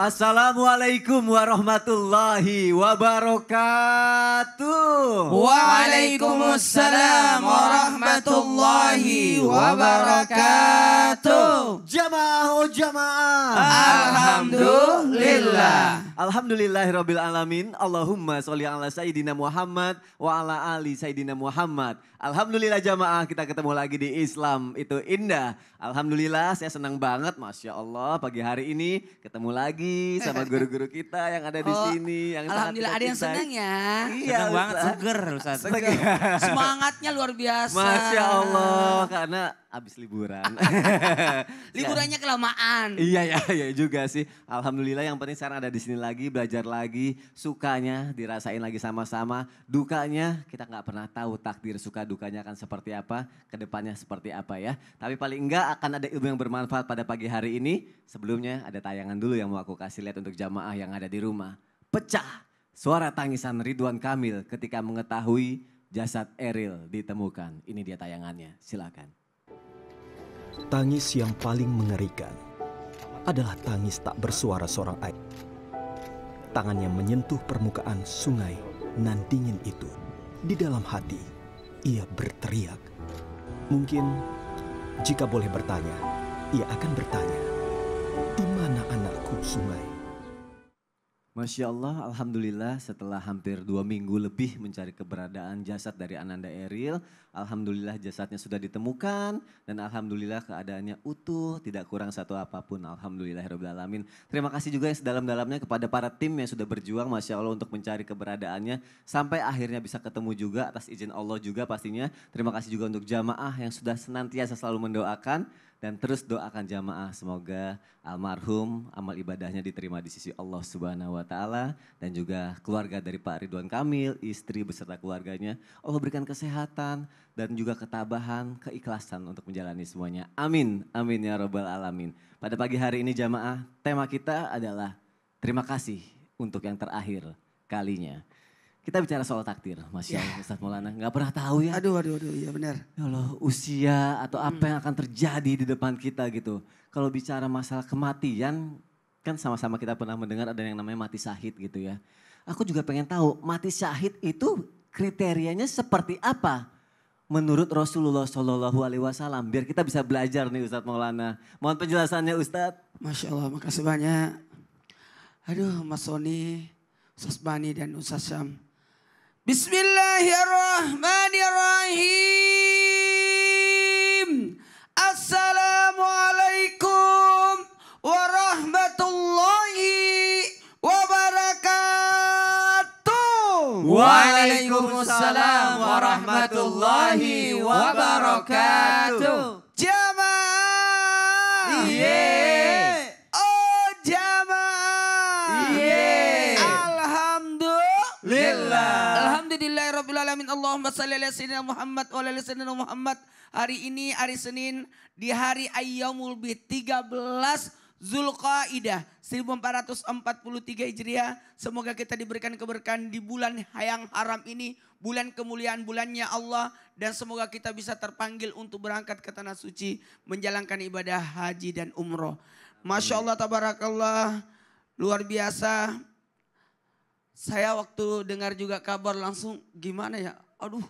Assalamualaikum warahmatullahi wabarakatuh. Waalaikumsalam warahmatullahi wabarakatuh. Jamaah oh jamaah. Alhamdulillah. Alhamdulillahirabbil alamin. Allahumma sholli ala sayyidina Muhammad wa ala ali sayyidina Muhammad. Alhamdulillah jamaah, kita ketemu lagi di Islam itu indah. Alhamdulillah saya senang banget, Masya Allah pagi hari ini ketemu lagi sama guru-guru kita yang ada di sini. Yang Alhamdulillah ada yang senang ya. Iya, senang banget, seger Ustaz. Semangatnya luar biasa. Masya Allah, karena habis liburan. Liburannya kelamaan. Iya juga sih. Alhamdulillah yang penting sekarang ada di sini lagi, belajar lagi. Sukanya dirasain lagi sama-sama. Dukanya kita nggak pernah tahu takdir suka dukanya akan seperti apa. Kedepannya seperti apa ya. Tapi paling enggak akan ada ilmu yang bermanfaat pada pagi hari ini. Sebelumnya ada tayangan dulu yang mau aku kasih lihat untuk jamaah yang ada di rumah. Pecah suara tangisan Ridwan Kamil ketika mengetahui jasad Eril ditemukan. Ini dia tayangannya, silakan. Tangis yang paling mengerikan adalah tangis tak bersuara seorang ayah. Tangannya menyentuh permukaan sungai nan dingin itu. Di dalam hati, ia berteriak. Mungkin jika boleh bertanya, ia akan bertanya, di mana anakku sungai? Masya Allah, Alhamdulillah setelah hampir 2 minggu lebih mencari keberadaan jasad dari Ananda Eril. Alhamdulillah jasadnya sudah ditemukan dan Alhamdulillah keadaannya utuh, tidak kurang satu apapun. Alhamdulillahirrahmanirrahim. Terima kasih juga yang sedalam-dalamnya kepada para tim yang sudah berjuang Masya Allah untuk mencari keberadaannya. Sampai akhirnya bisa ketemu juga atas izin Allah juga pastinya. Terima kasih juga untuk jamaah yang sudah senantiasa selalu mendoakan. Dan terus doakan jamaah semoga almarhum amal ibadahnya diterima di sisi Allah Subhanahu wa taala dan juga keluarga dari Pak Ridwan Kamil, istri beserta keluarganya. Allah berikan kesehatan dan juga ketabahan, keikhlasan untuk menjalani semuanya. Amin. Amin ya rabbal alamin. Pada pagi hari ini jamaah, tema kita adalah terima kasih untuk yang terakhir kalinya. Kita bicara soal takdir, Masya Allah Ustadz Maulana. Gak pernah tahu ya. Aduh, iya benar. Ya Allah, usia atau apa yang akan terjadi di depan kita gitu. Kalau bicara masalah kematian, kan sama-sama kita pernah mendengar ada yang namanya mati syahid gitu ya. Aku juga pengen tahu mati syahid itu kriterianya seperti apa? Menurut Rasulullah SAW, biar kita bisa belajar nih Ustadz Maulana. Mohon penjelasannya Ustadz. Masya Allah, makasih banyak. Aduh, Mas Soni, Ustaz Bani dan Ustaz Syam. Bismillahirrahmanirrahim. Assalamualaikum warahmatullahi wabarakatuh. Waalaikumsalam warahmatullahi wabarakatuh. Jamaah. Oh jamaah. Alhamdulillahirrabbilalamin. Allahumma salli ala sayyidina Muhammad wa ala sayyidina Muhammad. Hari ini hari Senin di hari Ayyamul Bid 13 Zulqaidah 1443 Hijriah. Semoga kita diberikan keberkahan di bulan yang haram ini. Bulan kemuliaan bulannya Allah. Dan semoga kita bisa terpanggil untuk berangkat ke tanah suci. Menjalankan ibadah haji dan umroh. Masya Allah tabarakallah. Luar biasa. Saya waktu dengar juga kabar langsung gimana ya. Aduh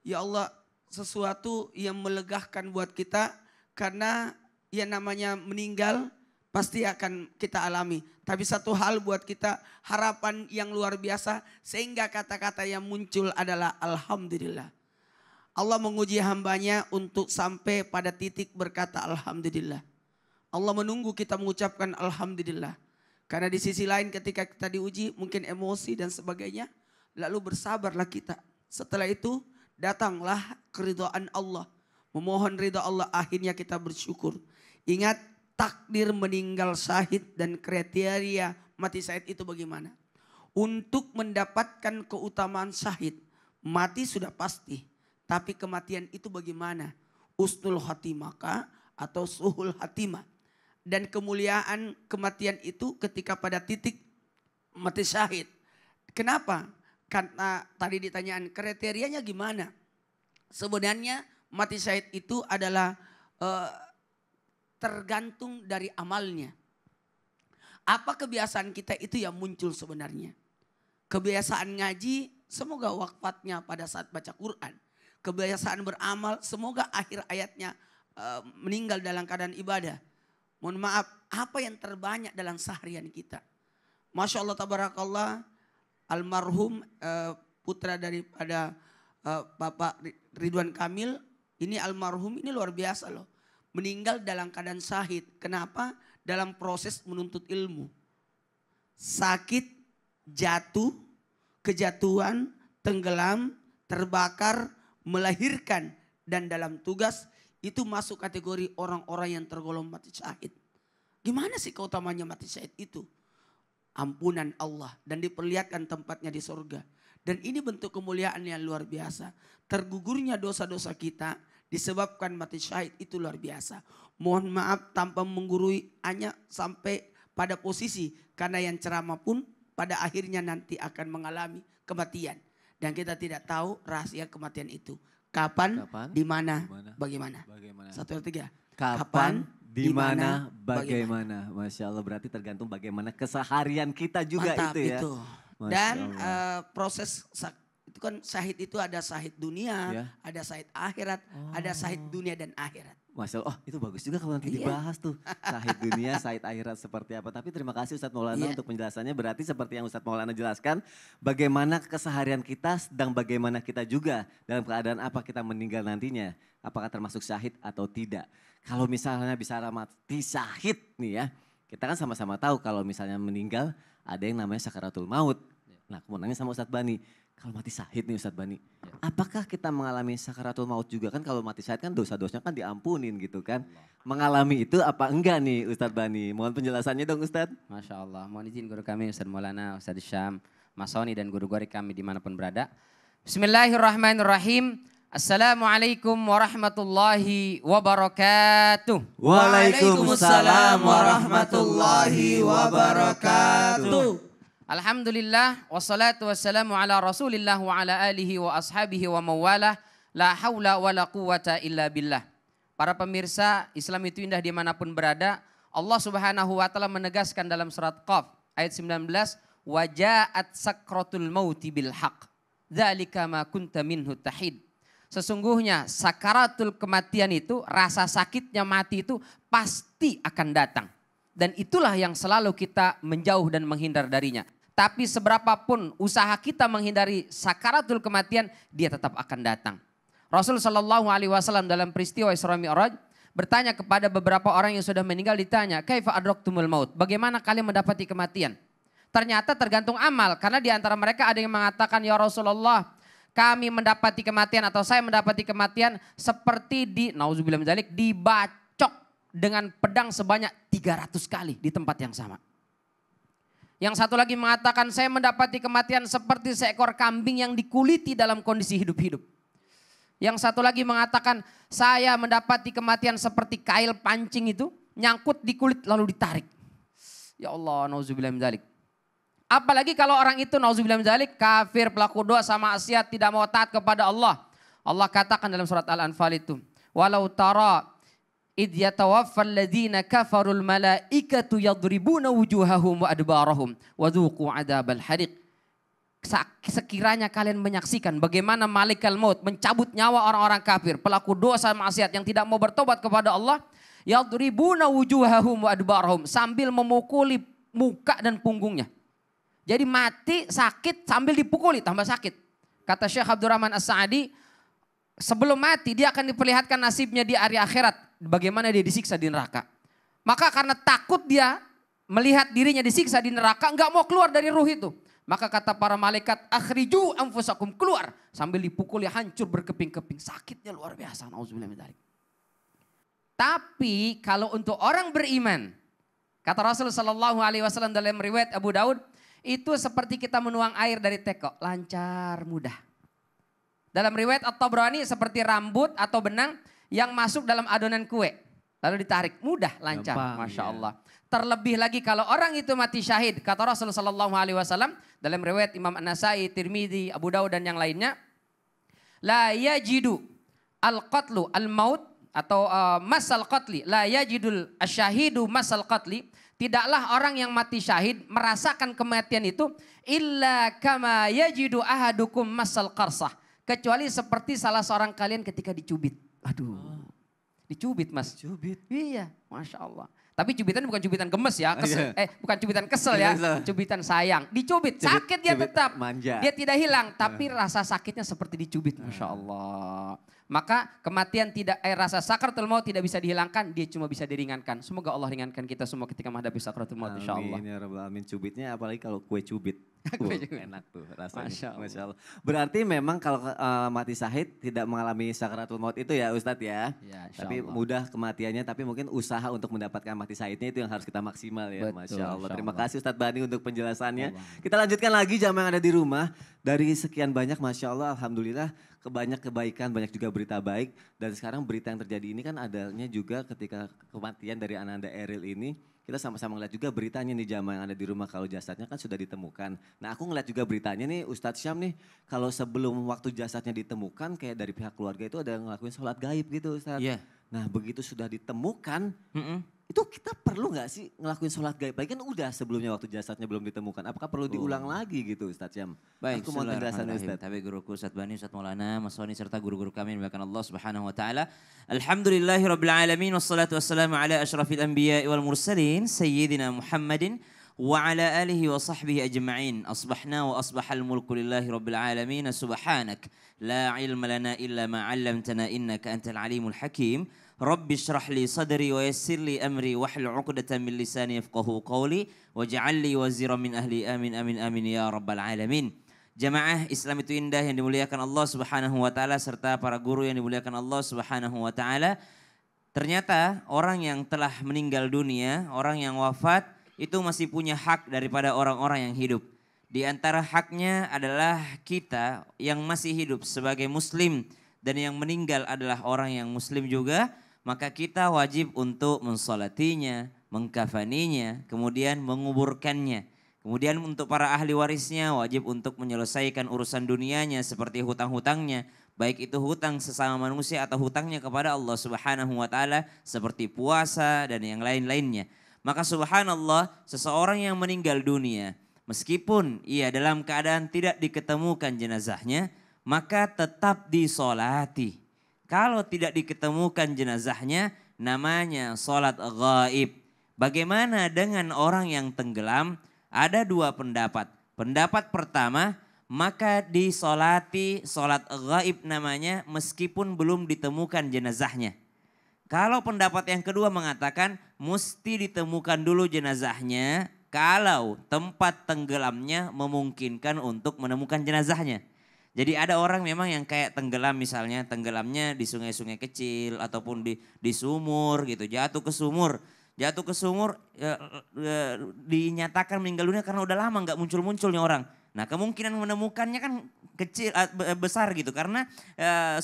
ya Allah, sesuatu yang melegakan buat kita. Karena yang namanya meninggal pasti akan kita alami. Tapi satu hal buat kita, harapan yang luar biasa. Sehingga kata-kata yang muncul adalah Alhamdulillah. Allah menguji hambanya untuk sampai pada titik berkata Alhamdulillah. Allah menunggu kita mengucapkan Alhamdulillah. Karena di sisi lain ketika kita diuji mungkin emosi dan sebagainya. Lalu bersabarlah kita. Setelah itu datanglah keridhaan Allah. Memohon ridha Allah, akhirnya kita bersyukur. Ingat takdir meninggal syahid dan kriteria mati syahid itu bagaimana. Untuk mendapatkan keutamaan syahid, mati sudah pasti. Tapi kematian itu bagaimana? Usnul khatimah atau suhul khatimah. Dan kemuliaan kematian itu ketika pada titik mati syahid. Kenapa? karena tadi ditanyaan kriterianya gimana? Sebenarnya mati syahid itu adalah tergantung dari amalnya. Apa kebiasaan kita itu yang muncul sebenarnya. Kebiasaan ngaji semoga wafatnya pada saat baca Quran. Kebiasaan beramal semoga akhir ayatnya meninggal dalam keadaan ibadah. Mohon maaf, apa yang terbanyak dalam seharian kita? Masya Allah tabarakallah, almarhum putra daripada Bapak Ridwan Kamil, ini almarhum ini luar biasa loh. Meninggal dalam keadaan syahid. Kenapa? Dalam proses menuntut ilmu. Sakit, jatuh, kejatuhan, tenggelam, terbakar, melahirkan. Dan dalam tugas itu masuk kategori orang-orang yang tergolong mati syahid. Gimana sih keutamanya mati syahid itu? Ampunan Allah dan diperlihatkan tempatnya di surga. Dan ini bentuk kemuliaan yang luar biasa. Tergugurnya dosa-dosa kita disebabkan mati syahid itu luar biasa. Mohon maaf tanpa menggurui hanya sampai pada posisi. Karena yang ceramah pun pada akhirnya nanti akan mengalami kematian. Dan kita tidak tahu rahasia kematian itu. Kapan, di mana, bagaimana. 1, 2, 3. Kapan, di mana, bagaimana. Masya Allah, berarti tergantung bagaimana keseharian kita juga. Mantap, itu ya. itu. Dan proses itu kan syahid itu ada syahid dunia, ada syahid akhirat, ada syahid dunia dan akhirat. Masya Allah, oh itu bagus juga kalau nanti dibahas tuh. Syahid dunia, syahid akhirat seperti apa. Tapi terima kasih Ustadz Maulana untuk penjelasannya. Berarti seperti yang Ustadz Maulana jelaskan, bagaimana keseharian kita sedang bagaimana kita juga. Dalam keadaan apa kita meninggal nantinya. Apakah termasuk syahid atau tidak. Kalau misalnya bisa mati syahid nih ya. Kita kan sama-sama tahu kalau misalnya meninggal ada yang namanya sakaratul maut. Nah aku mau nanya sama Ustadz Bani. Kalau mati syahid nih Ustadz Bani, apakah kita mengalami sakaratul maut juga? Kan kalau mati syahid kan dosa-dosanya kan diampunin gitu kan. Mengalami itu apa enggak nih Ustadz Bani? Mohon penjelasannya dong Ustadz. Masya Allah, mohon izin guru kami Ustadz Maulana, Ustadz Syam, Mas Soni dan guru-guru kami dimanapun berada. Bismillahirrahmanirrahim. Assalamualaikum warahmatullahi wabarakatuh. Waalaikumsalam warahmatullahi wabarakatuh. Alhamdulillah wassalatu wassalamu ala rasulillah wa ala alihi wa ashabihi wa mawalah. La hawla wa la quwata illa billah. Para pemirsa, Islam itu indah dimanapun berada. Allah subhanahu wa ta'ala menegaskan dalam surat Qaf ayat 19. Waja'at sakratul mauti bil haq. Dzalika ma kunta minhu tahid. Sesungguhnya sakaratul kematian itu, rasa sakitnya mati itu pasti akan datang. Dan itulah yang selalu kita menjauh dan menghindar darinya. Tapi seberapapun usaha kita menghindari sakaratul kematian, dia tetap akan datang. Rasul Shallallahu Alaihi Wasallam dalam peristiwa Isra Mi'raj bertanya kepada beberapa orang yang sudah meninggal, ditanya, kaifa adraktumul maut? Bagaimana kalian mendapati kematian? Ternyata tergantung amal, karena di antara mereka ada yang mengatakan, ya Rasulullah, kami mendapati kematian atau saya mendapati kematian seperti nauzubillah min dzalik, dibacok dengan pedang sebanyak 300 kali di tempat yang sama. Yang satu lagi mengatakan saya mendapati kematian seperti seekor kambing yang dikuliti dalam kondisi hidup-hidup. Yang satu lagi mengatakan saya mendapati kematian seperti kail pancing itu nyangkut di kulit lalu ditarik. Ya Allah, nauzubillah min dzalik. Apalagi kalau orang itu nauzubillah min dzalik kafir, pelaku dosa, maksiat, tidak mau taat kepada Allah. Allah katakan dalam surat Al-Anfal itu, walau tara id yatawaffal ladzina kafarul malaikatu yadribuna wujuhahum wa adbarahum wa dzuqu adzabal hariq. Sekiranya kalian menyaksikan bagaimana malaikat maut mencabut nyawa orang-orang kafir, pelaku dosa maksiat yang tidak mau bertobat kepada Allah, yadribuna wujuhahum wa adbarahum, sambil memukuli muka dan punggungnya. Jadi mati sakit sambil dipukuli tambah sakit. Kata Syekh Abdurrahman As-Sa'adi, sebelum mati dia akan diperlihatkan nasibnya di hari akhirat. Bagaimana dia disiksa di neraka. Maka karena takut dia melihat dirinya disiksa di neraka, enggak mau keluar dari ruh itu. Maka kata para malaikat, akhriju anfusakum, keluar. Sambil dipukuli hancur berkeping-keping. Sakitnya luar biasa. Nauzubillah min dzalik. Tapi kalau untuk orang beriman, kata Rasul sallallahu alaihi wasallam dalam riwayat Abu Daud, itu seperti kita menuang air dari teko, lancar, mudah. Dalam riwayat At-Tabrani seperti rambut atau benang yang masuk dalam adonan kue. lalu ditarik, mudah, lancar, Gampang, Masya ya. Allah. Terlebih lagi kalau orang itu mati syahid, kata Rasulullah SAW dalam riwayat Imam An-Nasai, Tirmidzi, Abu Dawud dan yang lainnya, la yajidu al-qatlu al-maut atau masal qatli, la yajidul asyahidu masal qatli, tidaklah orang yang mati syahid merasakan kematian itu illa kama yajidu ahadukum masal qarsah, kecuali seperti salah seorang kalian ketika dicubit. Aduh. Dicubit Mas. Cubit. Iya, Masya Allah. Tapi cubitan bukan cubitan gemes ya, Iya. bukan cubitan kesel ya, Kesel. cubitan sayang. Dicubit, sakit dia cubit tetap. manja. Dia tidak hilang, tapi rasa sakitnya seperti dicubit, Masya Allah. Maka kematian rasa sakaratul maut tidak bisa dihilangkan, dia cuma bisa diringankan. Semoga Allah ringankan kita semua ketika menghadapi sakaratul maut, Insya Allah. Amin ya rabbal alamin. Cubitnya apalagi kalau kue cubit. Kue cubit. Enak tuh rasanya. Masya Allah. Masya Allah. Berarti memang kalau mati syahid tidak mengalami sakaratul maut itu ya Ustadz ya. Ya, insya Tapi Allah. mudah kematiannya, tapi mungkin usaha untuk mendapatkan mati syahidnya itu yang harus kita maksimal ya. Betul, Masya Allah. insya Terima Allah. kasih Ustadz Bani untuk penjelasannya. Allah. Kita lanjutkan lagi jamaah yang ada di rumah. Dari sekian banyak Masya Allah Alhamdulillah banyak kebaikan, banyak juga berita baik. Dan sekarang berita yang terjadi ini kan adanya juga ketika kematian dari Ananda Eril ini. Kita sama-sama ngeliat juga beritanya nih jamaah yang ada di rumah kalau jasadnya kan sudah ditemukan. Nah aku ngeliat juga beritanya nih Ustadz Syam nih. Kalau sebelum waktu jasadnya ditemukan kayak dari pihak keluarga itu ada yang ngelakuin sholat gaib gitu Ustadz. Iya. Nah begitu sudah ditemukan, Mm-mm. itu kita perlu nggak sih ngelakuin sholat gaib? Lagi kan udah sebelumnya waktu jasadnya belum ditemukan. Apakah perlu diulang lagi gitu Ustadz Syam? Baik, Aku mau penjelasannya bismillahirrahmanirrahim. Ustadz. Tapi guruku Ustadz Bani, Ustadz Maulana, Mas Wani serta guru-guru kami yang dimuliakan Allah Subhanahu wa taala. Alhamdulillahirabbil alamin wassalatu wassalamu ala asyrafil anbiya'i wal mursalin sayyidina Muhammadin wa ala alihi wa sahbihi ajma'in. Asbahna wa asbahal mulku lillahi rabbil alamin. Subhanak la ilma lana illa ma 'allamtana innaka antal alimul hakim. Rabbi syrah li sadri wa yassir li amri wahlul 'uqdatam min lisani yafqahu qawli waj'al li waziran min ahli amin amin amin ya rabbal alamin. Jamaah Islam itu indah yang dimuliakan Allah Subhanahu wa taala serta para guru yang dimuliakan Allah Subhanahu wa taala. Ternyata orang yang telah meninggal dunia, orang yang wafat itu masih punya hak daripada orang-orang yang hidup. Di antara haknya adalah kita yang masih hidup sebagai muslim dan yang meninggal adalah orang yang muslim juga, maka kita wajib untuk mensolatinya, mengkafaninya, kemudian menguburkannya. Kemudian untuk para ahli warisnya wajib untuk menyelesaikan urusan dunianya seperti hutang-hutangnya. Baik itu hutang sesama manusia atau hutangnya kepada Allah Subhanahu wa taala seperti puasa dan yang lain-lainnya. Maka subhanallah seseorang yang meninggal dunia meskipun ia dalam keadaan tidak diketemukan jenazahnya maka tetap disolati. Kalau tidak diketemukan jenazahnya namanya solat ghaib. Bagaimana dengan orang yang tenggelam? Ada dua pendapat. Pendapat pertama, maka disolati solat ghaib namanya meskipun belum ditemukan jenazahnya. Kalau pendapat yang kedua mengatakan mesti ditemukan dulu jenazahnya kalau tempat tenggelamnya memungkinkan untuk menemukan jenazahnya. Jadi ada orang memang yang kayak tenggelam misalnya, tenggelamnya di sungai-sungai kecil ataupun di sumur gitu, jatuh ke sumur. Jatuh ke sumur dinyatakan meninggal dunia karena udah lama nggak muncul-munculnya orang. Nah kemungkinan menemukannya kan kecil besar gitu karena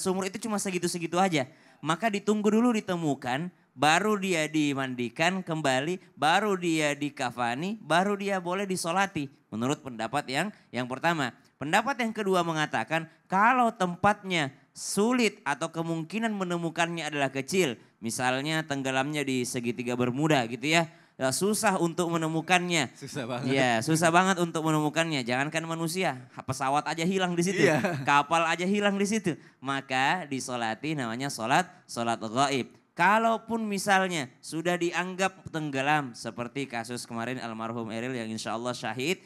sumur itu cuma segitu-segitu aja. Maka ditunggu dulu ditemukan, baru dia dimandikan kembali, baru dia dikafani, baru dia boleh disolati. Menurut pendapat yang pertama. Pendapat yang kedua mengatakan kalau tempatnya sulit atau kemungkinan menemukannya adalah kecil. Misalnya tenggelamnya di segitiga Bermuda gitu ya. Susah untuk menemukannya. Susah banget. Ya, susah banget untuk menemukannya. Jangankan manusia, pesawat aja hilang di situ. Iya. Kapal aja hilang di situ. Maka disolati namanya solat ghaib. Kalaupun misalnya sudah dianggap tenggelam seperti kasus kemarin almarhum Eril yang insya Allah syahid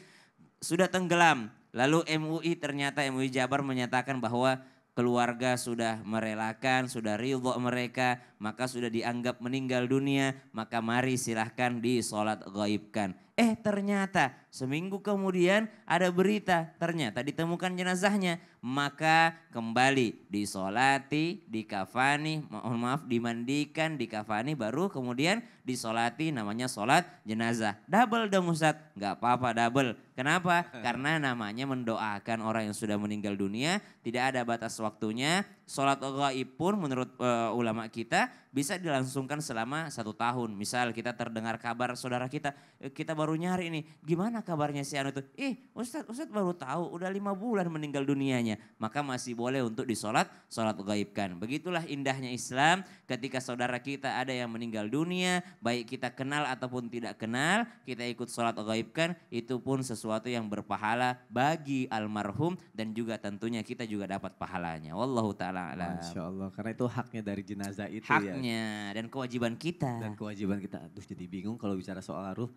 sudah tenggelam. Lalu MUI ternyata MUI Jabar menyatakan bahwa keluarga sudah merelakan, sudah ridho mereka, maka sudah dianggap meninggal dunia, maka mari silahkan disolat gaibkan. Ternyata Seminggu kemudian ada berita, ternyata ditemukan jenazahnya. Maka kembali disolati, dikafani, mohon maaf dimandikan, dikafani, baru kemudian disolati, namanya solat jenazah. Double dong Ustadz, nggak apa-apa double. Kenapa? Karena namanya mendoakan orang yang sudah meninggal dunia, tidak ada batas waktunya. Solat gaib pun menurut ulama kita bisa dilangsungkan selama 1 tahun. Misal kita terdengar kabar saudara kita, kita baru nyari nih, gimana kabarnya si anu itu? Ustadz baru tahu udah 5 bulan meninggal dunianya. Maka masih boleh untuk disolat gaibkan. Begitulah indahnya Islam, ketika saudara kita ada yang meninggal dunia, baik kita kenal ataupun tidak kenal, kita ikut solat gaibkan, itu pun sesuatu yang berpahala bagi almarhum dan juga tentunya kita juga dapat pahalanya. Wallahu ta'ala alam. Masya Allah, karena itu haknya dari jenazah itu ya. Haknya dan kewajiban kita. Dan kewajiban kita. Aduh jadi bingung kalau bicara soal ruh.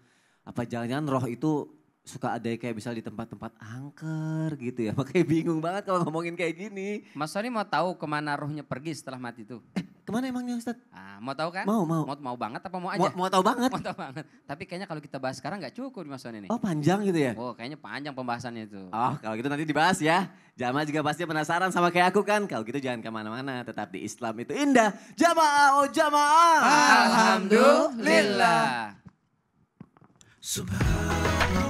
Apa jangan-jangan roh itu suka ada kayak bisa di tempat-tempat angker gitu ya. Makanya bingung banget kalau ngomongin kayak gini. Mas Sony mau tahu kemana ruhnya pergi setelah mati itu? Kemana emangnya Ustaz? Mau tahu kan? Mau. Mau banget apa mau aja? Mau tahu banget. Mau tahu banget. Tapi kayaknya kalau kita bahas sekarang nggak cukup Mas Sony nih. Oh panjang gitu ya? Oh kayaknya panjang pembahasannya itu. Oh kalau gitu nanti dibahas ya. Jamaah juga pasti penasaran sama kayak aku kan. Kalau gitu jangan kemana-mana, tetap di Islam itu indah. Jamaah, oh jamaah. Alhamdulillah. Subhanallah.